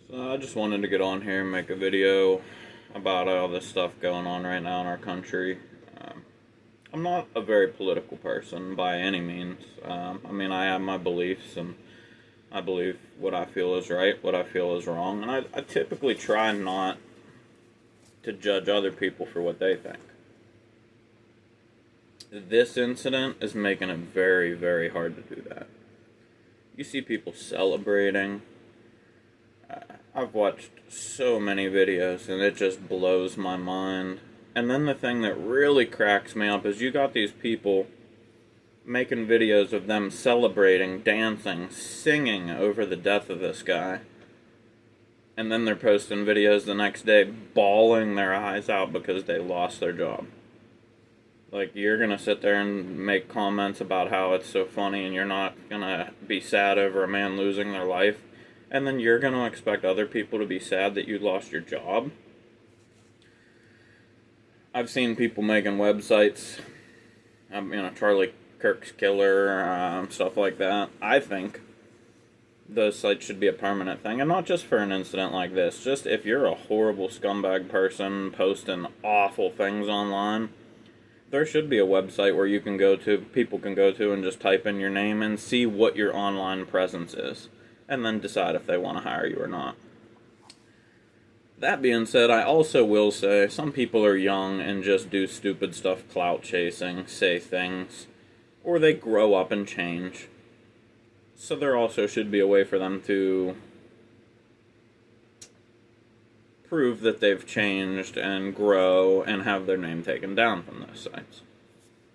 So I just wanted to get on here and make a video about all this stuff going on right now in our country. Um, I'm not a very political person by any means. I have my beliefs, and I believe what I feel is right, what I feel is wrong, and I typically try not to judge other people for what they think. This incident is making it very, very hard to do that. You see people celebrating. I've watched so many videos and it just blows my mind. And then the thing that really cracks me up is you got these people making videos of them celebrating, dancing, singing over the death of this guy. And then they're posting videos the next day bawling their eyes out because they lost their job. Like, you're gonna sit there and make comments about how it's so funny and you're not gonna be sad over a man losing their life. And then you're going to expect other people to be sad that you lost your job? I've seen people making websites, Charlie Kirk's killer, stuff like that. I think those sites should be a permanent thing, and not just for an incident like this. Just if you're a horrible scumbag person posting awful things online, there should be a website where you can go to, people can go to and just type in your name and see what your online presence is, and then decide if they want to hire you or not. That being said, I also will say some people are young and just do stupid stuff, clout chasing, say things, or they grow up and change. So there also should be a way for them to prove that they've changed and grow and have their name taken down from those sites.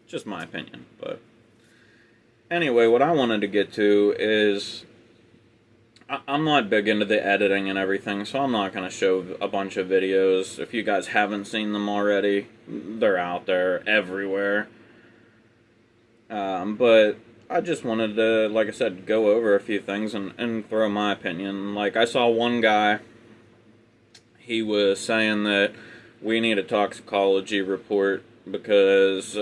Just my opinion. But anyway, what I wanted to get to is, I'm not big into the editing and everything, so I'm not going to show a bunch of videos. If you guys haven't seen them already, they're out there everywhere. But I just wanted to, like I said, go over a few things and throw my opinion. Like, I saw one guy, he was saying that we need a toxicology report because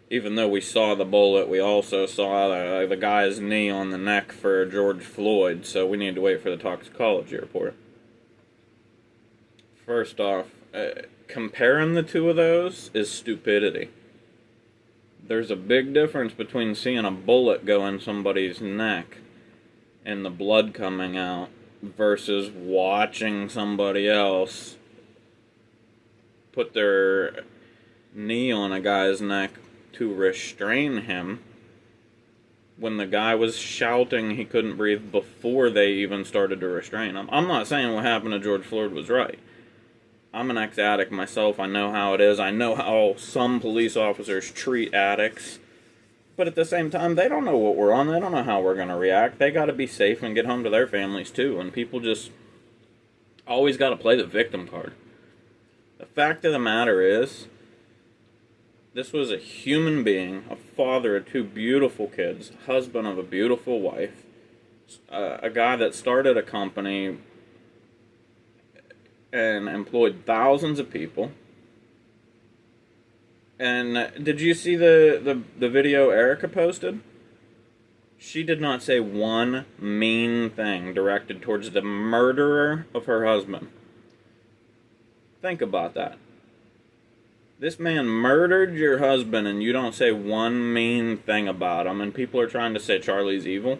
even though we saw the bullet, we also saw the guy's knee on the neck for George Floyd, so we need to wait for the toxicology report. First off, comparing the two of those is stupidity. There's a big difference between seeing a bullet go in somebody's neck and the blood coming out versus watching somebody else put their knee on a guy's neck to restrain him when the guy was shouting he couldn't breathe before they even started to restrain him. I'm not saying what happened to George Floyd was right. I'm an ex-addict myself. I know how it is. I know how some police officers treat addicts. But at the same time, they don't know what we're on. They don't know how we're going to react. They got to be safe and get home to their families too. And people just always got to play the victim card. The fact of the matter is, this was a human being, a father of two beautiful kids, husband of a beautiful wife, a guy that started a company and employed thousands of people. And did you see the video Erica posted? She did not say one mean thing directed towards the murderer of her husband. Think about that. This man murdered your husband and you don't say one mean thing about him, and people are trying to say Charlie's evil.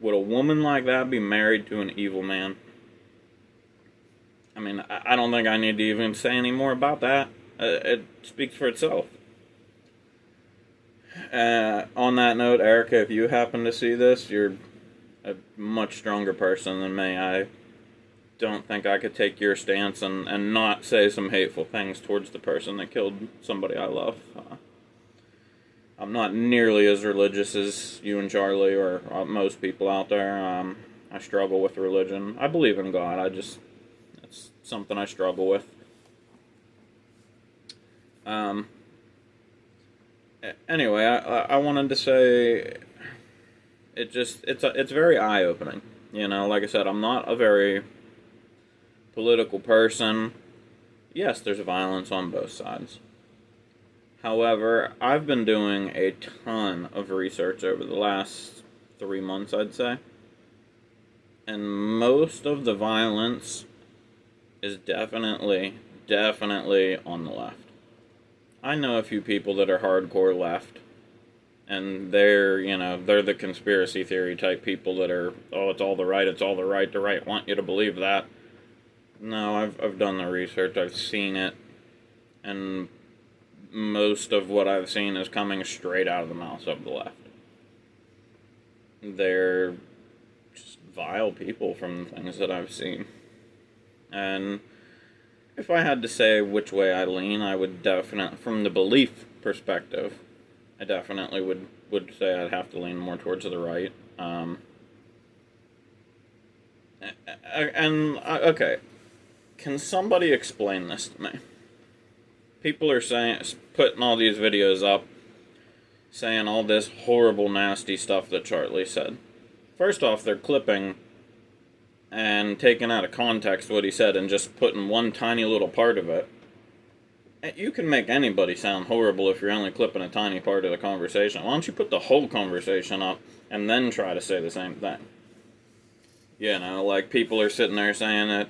Would a woman like that be married to an evil man? I don't think I need to even say any more about that. It speaks for itself. On that note, Erica, if you happen to see this, you're a much stronger person than me. I don't think I could take your stance and not say some hateful things towards the person that killed somebody I love. I'm not nearly as religious as you and Charlie or most people out there. I struggle with religion. I believe in God. It's something I struggle with. Anyway, I wanted to say it's very eye-opening. Like I said, I'm not a very political person. Yes, there's violence on both sides. However, I've been doing a ton of research over the last 3 months, I'd say. And most of the violence is definitely on the left. I know a few people that are hardcore left, and they're the conspiracy theory type people that are, oh, it's all the right, the right want you to believe that. No, I've done the research, I've seen it, and most of what I've seen is coming straight out of the mouths of the left. They're just vile people from the things that I've seen. And if I had to say which way I lean, I would definitely, from the belief perspective, I definitely would say I'd have to lean more towards the right. Okay, can somebody explain this to me? People are putting all these videos up, saying all this horrible, nasty stuff that Charlie said. First off, they're clipping and taking out of context what he said and just putting one tiny little part of it. You can make anybody sound horrible if you're only clipping a tiny part of the conversation. Why don't you put the whole conversation up and then try to say the same thing? Like people are sitting there saying that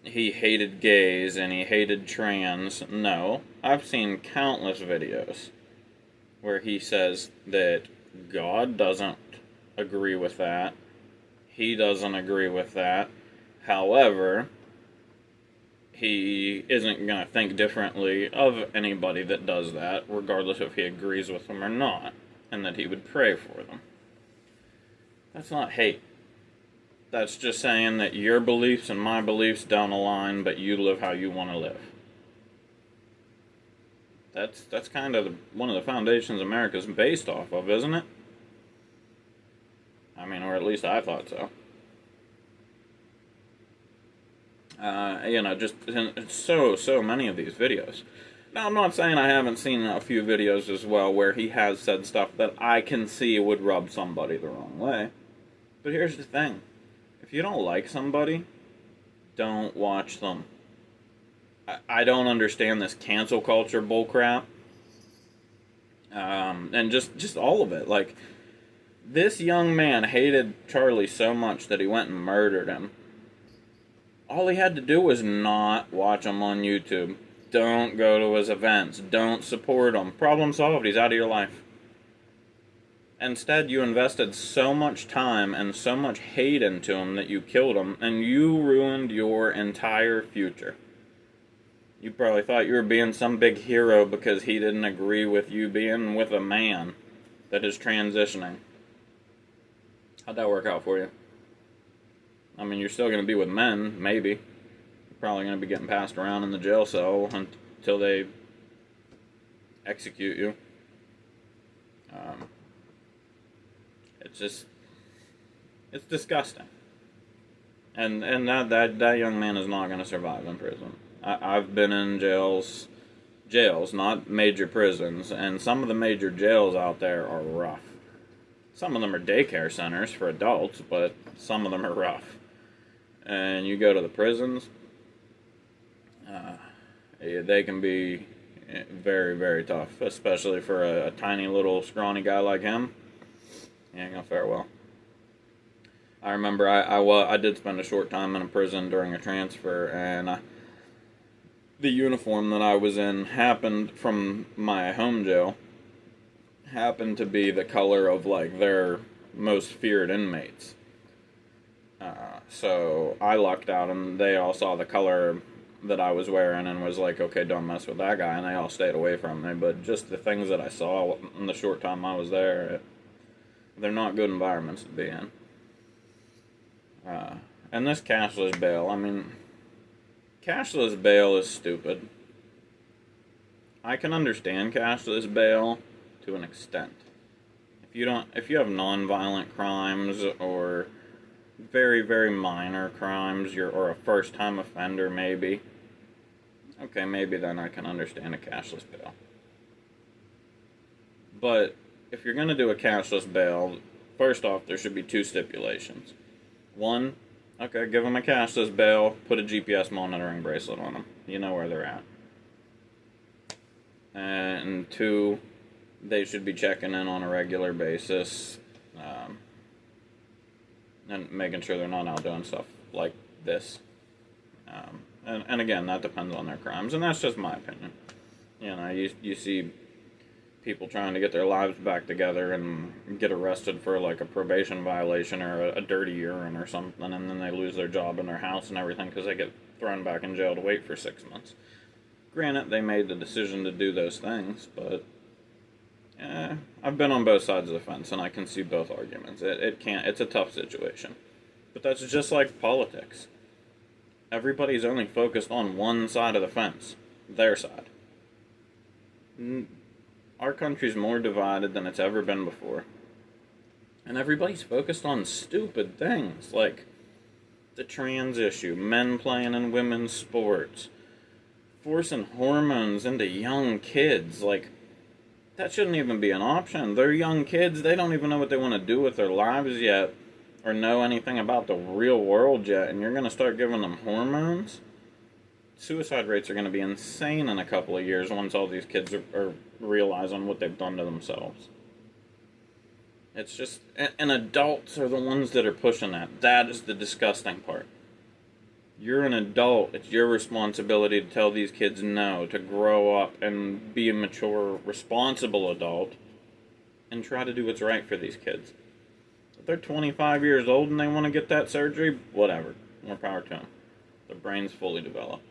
he hated gays and he hated trans. No, I've seen countless videos where he says that God doesn't agree with that. He doesn't agree with that. However, he isn't going to think differently of anybody that does that, regardless if he agrees with them or not, and that he would pray for them. That's not hate. That's just saying that your beliefs and my beliefs don't align, but you live how you want to live. That's kind of one of the foundations America's based off of, isn't it? I mean, or at least I thought so. Just in so many of these videos. Now, I'm not saying I haven't seen a few videos as well where he has said stuff that I can see would rub somebody the wrong way. But here's the thing. If you don't like somebody, don't watch them. I don't understand this cancel culture bullcrap. And just all of it. Like, this young man hated Charlie so much that he went and murdered him. All he had to do was not watch him on YouTube. Don't go to his events. Don't support him. Problem solved. He's out of your life. Instead, you invested so much time and so much hate into him that you killed him, and you ruined your entire future. You probably thought you were being some big hero because he didn't agree with you being with a man that is transitioning. How'd that work out for you? I mean, you're still going to be with men, maybe. You're probably going to be getting passed around in the jail cell until they execute you. It's disgusting. And that young man is not going to survive in prison. I've been in jails, not major prisons, and some of the major jails out there are rough. Some of them are daycare centers for adults, but some of them are rough. And you go to the prisons, they can be very, very tough, especially for a tiny little scrawny guy like him. He ain't gonna fare well. I remember I did spend a short time in a prison during a transfer, and the uniform that I was in happened from my home jail happened to be the color of like their most feared inmates. So I lucked out, and they all saw the color that I was wearing and was like, okay, don't mess with that guy, and they all stayed away from me. But just the things that I saw in the short time I was there, they're not good environments to be in. And this cashless bail, I mean, cashless bail is stupid. I can understand cashless bail to an extent. If you have non-violent crimes or very, very minor crimes, or a first-time offender, maybe. Okay, maybe then I can understand a cashless bail. But if you're going to do a cashless bail, first off, there should be two stipulations. One, okay, give them a cashless bail, put a GPS monitoring bracelet on them. You know where they're at. And two, they should be checking in on a regular basis. and making sure they're not out doing stuff like this. And again, that depends on their crimes, and that's just my opinion. You see people trying to get their lives back together and get arrested for like a probation violation or a dirty urine or something, and then they lose their job and their house and everything because they get thrown back in jail to wait for 6 months. Granted, they made the decision to do those things, but I've been on both sides of the fence, and I can see both arguments. It's a tough situation. But that's just like politics. Everybody's only focused on one side of the fence, their side. Our country's more divided than it's ever been before. And everybody's focused on stupid things, like the trans issue, men playing in women's sports, forcing hormones into young kids. Like, that shouldn't even be an option. They're young kids. They don't even know what they want to do with their lives yet, or know anything about the real world yet, and you're going to start giving them hormones? Suicide rates are going to be insane in a couple of years once all these kids are realizing what they've done to themselves. It's just, and adults are the ones that are pushing that. That is the disgusting part. You're an adult. It's your responsibility to tell these kids no, to grow up and be a mature, responsible adult, and try to do what's right for these kids. If they're 25 years old and they want to get that surgery, whatever. More power to them. Their brain's fully developed.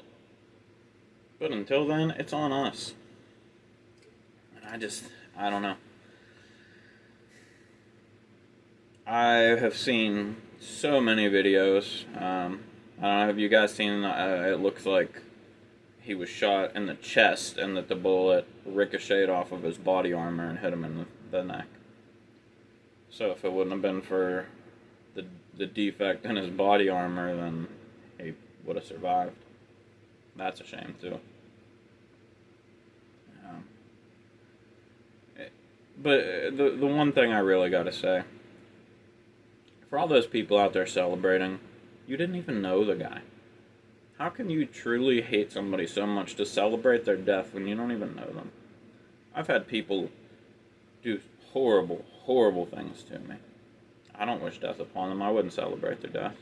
But until then, it's on us. And I don't know. I have seen so many videos. I don't know, have you guys seen, it looks like he was shot in the chest and that the bullet ricocheted off of his body armor and hit him in the neck. So if it wouldn't have been for the defect in his body armor, then he would have survived. That's a shame, too. But the one thing I really got to say, for all those people out there celebrating, you didn't even know the guy. How can you truly hate somebody so much to celebrate their death when you don't even know them? I've had people do horrible, horrible things to me. I don't wish death upon them. I wouldn't celebrate their death.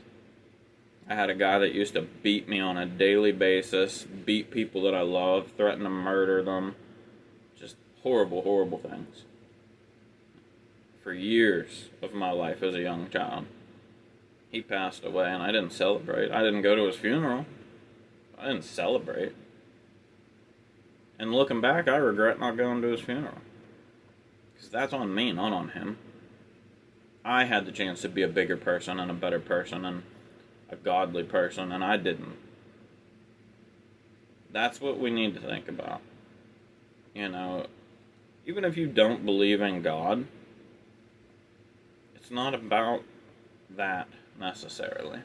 I had a guy that used to beat me on a daily basis, beat people that I love, threaten to murder them. Just horrible, horrible things. For years of my life as a young child. He passed away and I didn't celebrate. I didn't go to his funeral. I didn't celebrate. And looking back, I regret not going to his funeral. Because that's on me, not on him. I had the chance to be a bigger person and a better person and a godly person, and I didn't. That's what we need to think about. You know, even if you don't believe in God, it's not about that necessarily.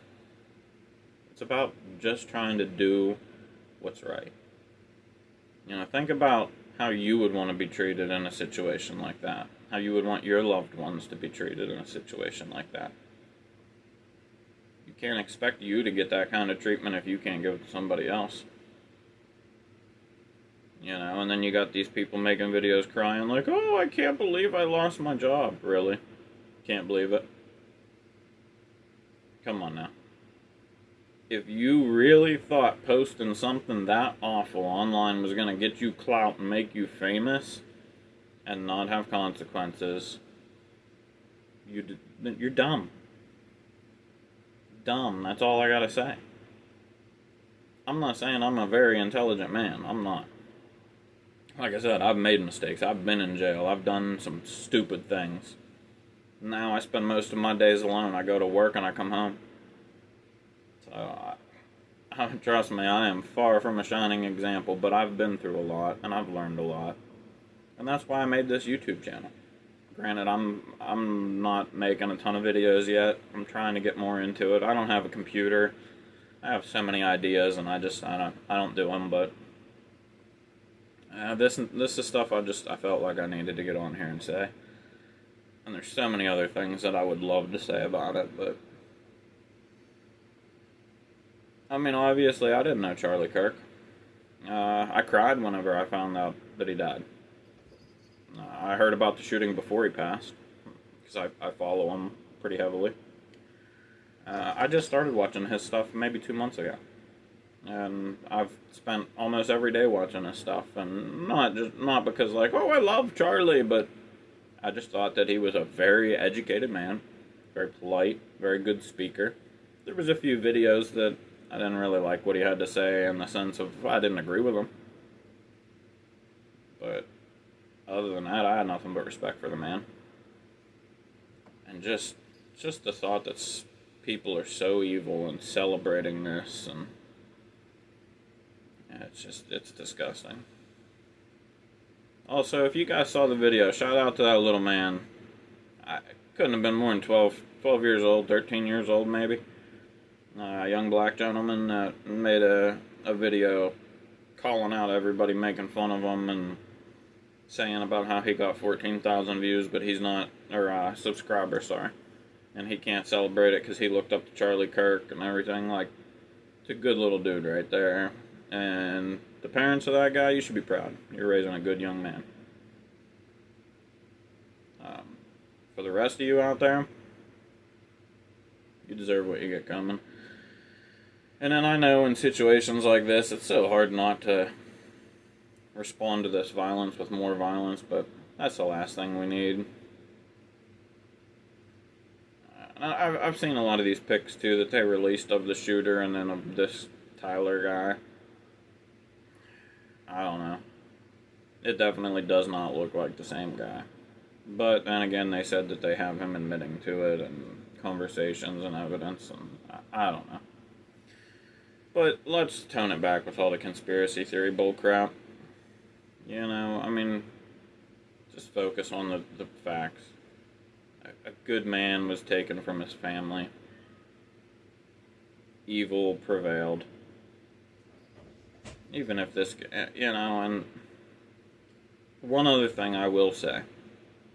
It's about just trying to do what's right. You know, think about how you would want to be treated in a situation like that. How you would want your loved ones to be treated in a situation like that. You can't expect you to get that kind of treatment if you can't give it to somebody else. You know, and then you got these people making videos crying like, oh, I can't believe I lost my job. Really? Can't believe it? Come on now. If you really thought posting something that awful online was going to get you clout and make you famous and not have consequences, you're dumb. Dumb, that's all I gotta say. I'm not saying I'm a very intelligent man. I'm not. Like I said, I've made mistakes. I've been in jail. I've done some stupid things. Now I spend most of my days alone. I go to work and I come home. So, trust me, I am far from a shining example, but I've been through a lot, and I've learned a lot. And that's why I made this YouTube channel. Granted, I'm not making a ton of videos yet. I'm trying to get more into it. I don't have a computer. I have so many ideas, and I don't do them, but this is stuff I felt like I needed to get on here and say. And there's so many other things that I would love to say about it, but I mean, obviously, I didn't know Charlie Kirk. I cried whenever I found out that he died. I heard about the shooting before he passed, because I follow him pretty heavily. I just started watching his stuff maybe 2 months ago. And I've spent almost every day watching his stuff, and not because like, oh, I love Charlie, but I just thought that he was a very educated man, very polite, very good speaker. There was a few videos that I didn't really like what he had to say in the sense of I didn't agree with him. But other than that, I had nothing but respect for the man. And just the thought that people are so evil and celebrating this, and yeah, it's disgusting. Also, if you guys saw the video, shout out to that little man. I couldn't have been more than 12 years old, 13 years old maybe. A young black gentleman that made a video calling out everybody making fun of him and saying about how he got 14,000 views, but he's not, or subscribers, sorry. And he can't celebrate it because he looked up to Charlie Kirk and everything. Like, it's a good little dude right there. And the parents of that guy, you should be proud. You're raising a good young man. For the rest of you out there, you deserve what you get coming. And then I know in situations like this, it's so hard not to respond to this violence with more violence, but that's the last thing we need. I've seen a lot of these pics, too, that they released of the shooter and then of this Tyler guy. I don't know. It definitely does not look like the same guy. But then again, they said that they have him admitting to it and conversations and evidence, and I don't know. But let's tone it back with all the conspiracy theory bullcrap. You know, I mean, just focus on the facts. A good man was taken from his family. Evil prevailed. Even if this, you know, and one other thing I will say.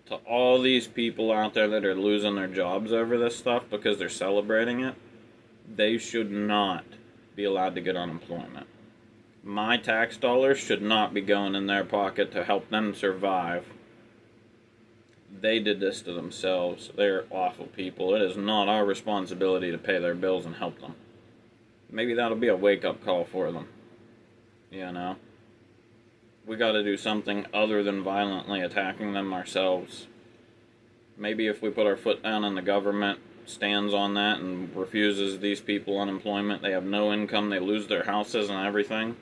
To all these people out there that are losing their jobs over this stuff because they're celebrating it, they should not be allowed to get unemployment. My tax dollars should not be going in their pocket to help them survive. They did this to themselves. They're awful people. It is not our responsibility to pay their bills and help them. Maybe that'll be a wake-up call for them. You know? We gotta do something other than violently attacking them ourselves. Maybe if we put our foot down and the government stands on that and refuses these people unemployment, they have no income, they lose their houses and everything.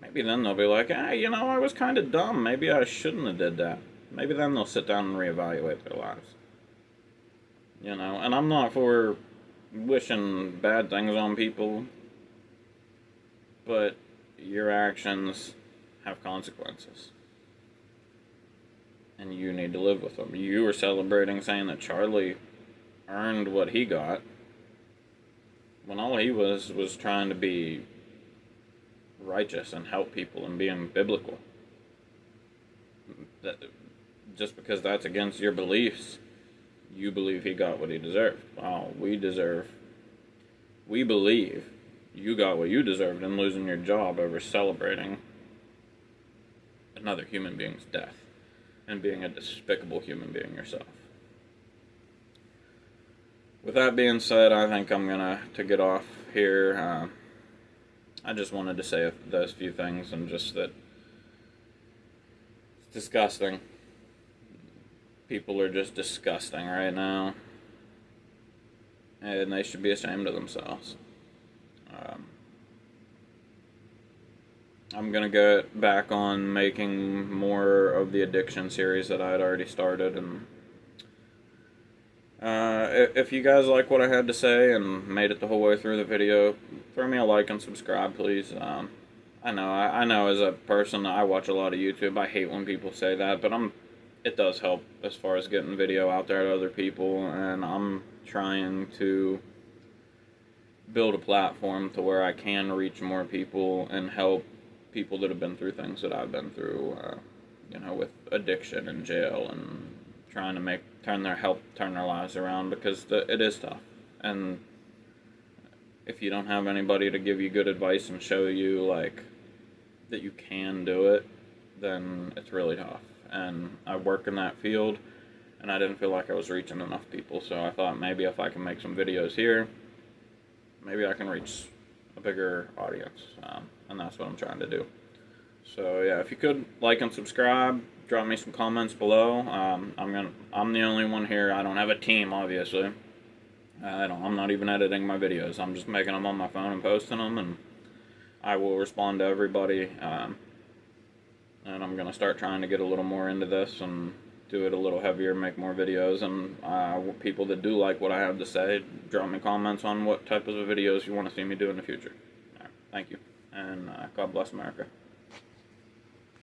Maybe then they'll be like, hey, you know, I was kind of dumb. Maybe I shouldn't have did that. Maybe then they'll sit down and reevaluate their lives. You know, and I'm not for wishing bad things on people, but your actions have consequences. And you need to live with them. You were celebrating saying that Charlie earned what he got, when all he was trying to be righteous and help people and being biblical. That, just because that's against your beliefs, you believe he got what he deserved. Well, we believe you got what you deserved in losing your job over celebrating another human being's death and being a despicable human being yourself. With that being said, I think I'm gonna get off here. I just wanted to say those few things, and just that it's disgusting. People are just disgusting right now, and they should be ashamed of themselves. I'm gonna get back on making more of the addiction series that I had already started, and if you guys like what I had to say and made it the whole way through the video, throw me a like and subscribe, please. I know as a person, I watch a lot of YouTube. I hate when people say that, but it does help as far as getting video out there to other people, and I'm trying to build a platform to where I can reach more people and help people that have been through things that I've been through, you know, with addiction and jail, and trying to turn their lives around, because it is tough. And if you don't have anybody to give you good advice and show you, like, that you can do it, then it's really tough. And I work in that field, and I didn't feel like I was reaching enough people, so I thought maybe if I can make some videos here, maybe I can reach a bigger audience, and that's what I'm trying to do. So yeah, if you could like and subscribe, drop me some comments below. I'm the only one here. I don't have a team, obviously. I'm not even editing my videos. I'm just making them on my phone and posting them, and I will respond to everybody. And I'm gonna start trying to get a little more into this and do it a little heavier, make more videos. And people that do like what I have to say, drop me comments on what type of videos you want to see me do in the future. All right, thank you, and God bless America.